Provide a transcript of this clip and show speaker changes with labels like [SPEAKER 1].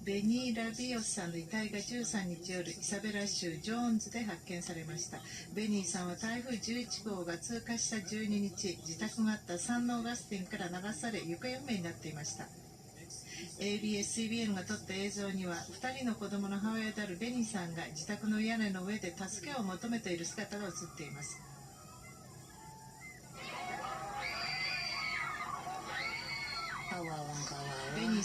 [SPEAKER 1] ベニー・ラビオスさんの遺体が13日夜、イサベラ州ジョーンズで発見されました。ベニーさんは台風11号が通過した12日、自宅があったサンオーガスティンから流され、行方不明になっていました。ABS-CBN が撮った映像には、2人の子供の母親であるベニーさんが自宅の屋根の上で助けを求めている姿が映っています。ベニー